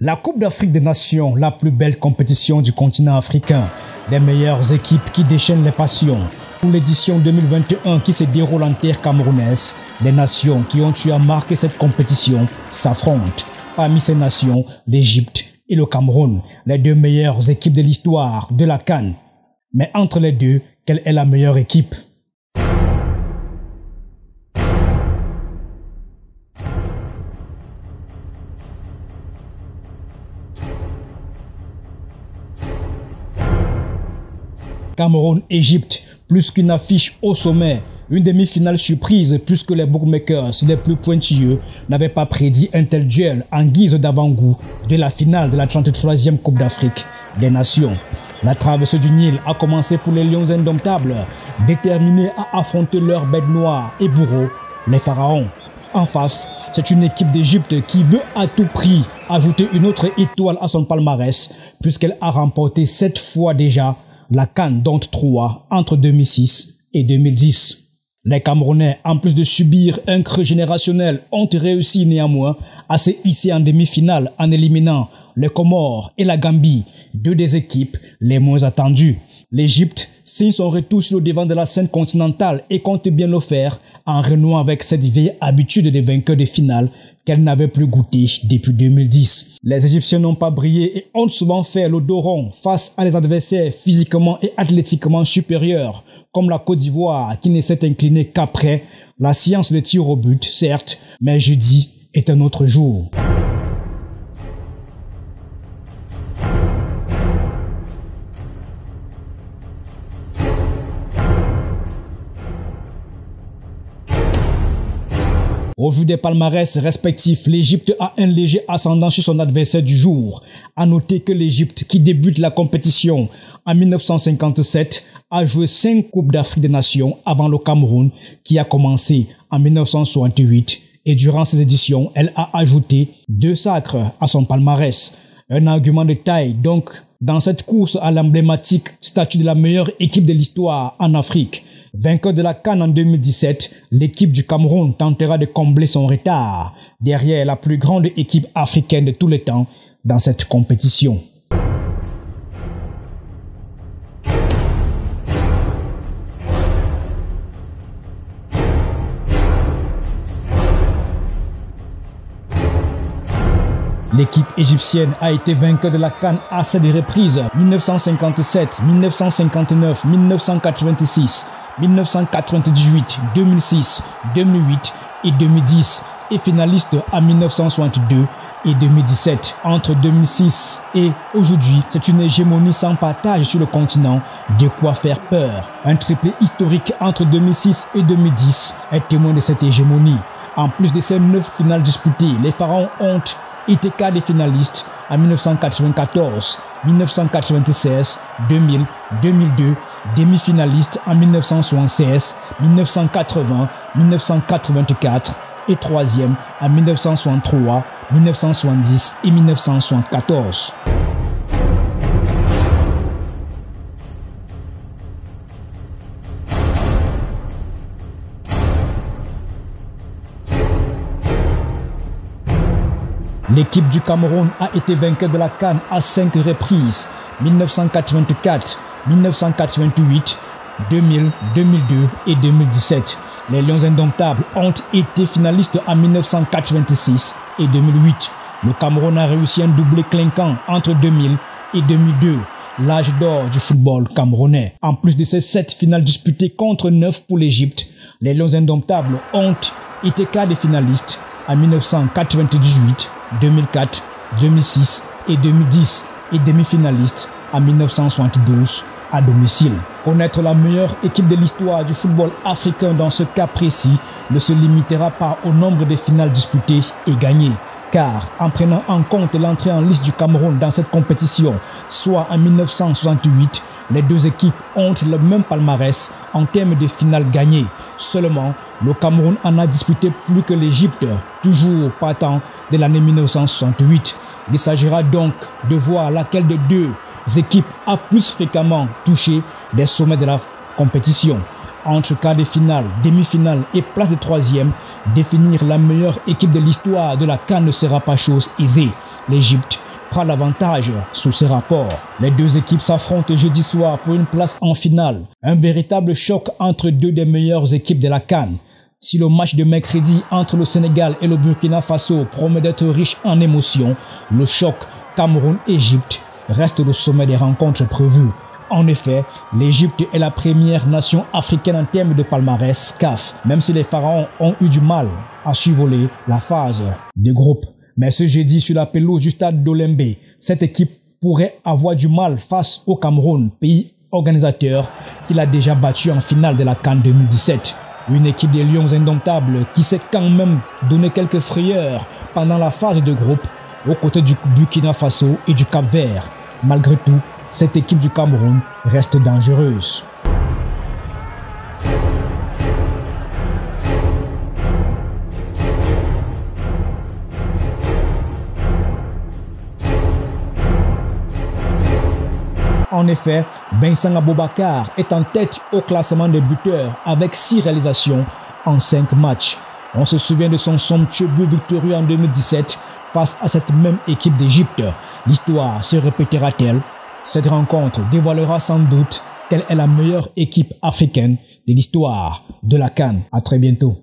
La Coupe d'Afrique des Nations, la plus belle compétition du continent africain. Les meilleures équipes qui déchaînent les passions. Pour l'édition 2021 qui se déroule en terre camerounaise, les nations qui ont eu à marquer cette compétition s'affrontent. Parmi ces nations, l'Égypte et le Cameroun, les deux meilleures équipes de l'histoire de la CAN. Mais entre les deux, quelle est la meilleure équipe? Cameroun-Égypte, plus qu'une affiche au sommet, une demi-finale surprise plus que les bookmakers les plus pointilleux n'avaient pas prédit un tel duel en guise d'avant-goût de la finale de la 33e Coupe d'Afrique des Nations. La traversée du Nil a commencé pour les Lions indomptables, déterminés à affronter leur bête noire et bourreau, les pharaons. En face, c'est une équipe d'Égypte qui veut à tout prix ajouter une autre étoile à son palmarès puisqu'elle a remporté 7 fois déjà la CAN, dont 3 entre 2006 et 2010. Les Camerounais, en plus de subir un creux générationnel, ont réussi néanmoins à se hisser en demi-finale en éliminant les Comores et la Gambie, deux des équipes les moins attendues. L'Égypte signe son retour sur le devant de la scène continentale et compte bien le faire en renouant avec cette vieille habitude des vainqueurs de finale qu'elle n'avait plus goûté depuis 2010. Les Égyptiens n'ont pas brillé et ont souvent fait le dos rond face à des adversaires physiquement et athlétiquement supérieurs, comme la Côte d'Ivoire qui ne s'est inclinée qu'après la science de tir au but, certes, mais jeudi est un autre jour. Au vu des palmarès respectifs, l'Égypte a un léger ascendant sur son adversaire du jour. À noter que l'Égypte, qui débute la compétition en 1957, a joué 5 Coupes d'Afrique des Nations avant le Cameroun, qui a commencé en 1968. Et durant ces éditions, elle a ajouté 2 sacres à son palmarès. Un argument de taille donc dans cette course à l'emblématique statut de la meilleure équipe de l'histoire en Afrique. Vainqueur de la CAN en 2017, l'équipe du Cameroun tentera de combler son retard derrière la plus grande équipe africaine de tous les temps dans cette compétition. L'équipe égyptienne a été vainqueur de la CAN à 7 reprises, 1957, 1959, 1986, 1998, 2006, 2008 et 2010 et finaliste en 1962 et 2017. Entre 2006 et aujourd'hui, c'est une hégémonie sans partage sur le continent, de quoi faire peur. Un triplé historique entre 2006 et 2010 est témoin de cette hégémonie. En plus de ces 9 finales disputées, les pharaons ont été quart des finalistes en 1994, 1996, 2000, 2002, demi-finaliste en 1976, 1980, 1984 et troisième en 1963, 1970 et 1974. L'équipe du Cameroun a été vainqueur de la CAN à 5 reprises, 1984, 1988, 2000, 2002 et 2017. Les Lions indomptables ont été finalistes en 1986 et 2008. Le Cameroun a réussi un doublé clinquant entre 2000 et 2002, l'âge d'or du football camerounais. En plus de ces 7 finales disputées contre 9 pour l'Égypte, les Lions indomptables ont été quart des finalistes en 1998, 2004, 2006 et 2010 et demi-finaliste en 1972 à domicile. Connaître la meilleure équipe de l'histoire du football africain dans ce cas précis ne se limitera pas au nombre de finales disputées et gagnées. Car en prenant en compte l'entrée en liste du Cameroun dans cette compétition, soit en 1968, les deux équipes ont le même palmarès en termes de finales gagnées. Seulement, le Cameroun en a disputé plus que l'Égypte, toujours partant de l'année 1968. Il s'agira donc de voir laquelle des deux équipes a plus fréquemment touché les sommets de la compétition. Entre quart de finale, demi-finale et place de troisième, définir la meilleure équipe de l'histoire de la CAN ne sera pas chose aisée. L'Égypte prend l'avantage sur ce rapport. Les deux équipes s'affrontent jeudi soir pour une place en finale. Un véritable choc entre deux des meilleures équipes de la CAN. Si le match de mercredi entre le Sénégal et le Burkina Faso promet d'être riche en émotions, le choc Cameroun-Égypte reste le sommet des rencontres prévues. En effet, l'Égypte est la première nation africaine en termes de palmarès CAF, même si les Pharaons ont eu du mal à survoler la phase de groupe. Mais ce jeudi, sur la pelouse du stade d'Olembe, cette équipe pourrait avoir du mal face au Cameroun, pays organisateur qui l'a déjà battu en finale de la CAN 2017. Une équipe des Lions indomptables qui s'est quand même donné quelques frayeurs pendant la phase de groupe aux côtés du Burkina Faso et du Cap-Vert. Malgré tout, cette équipe du Cameroun reste dangereuse. En effet, Vincent Aboubakar est en tête au classement des buteurs avec 6 réalisations en 5 matchs. On se souvient de son somptueux but victorieux en 2017 face à cette même équipe d'Égypte. L'histoire se répétera-t-elle? Cette rencontre dévoilera sans doute quelle est la meilleure équipe africaine de l'histoire de la CAN. À très bientôt.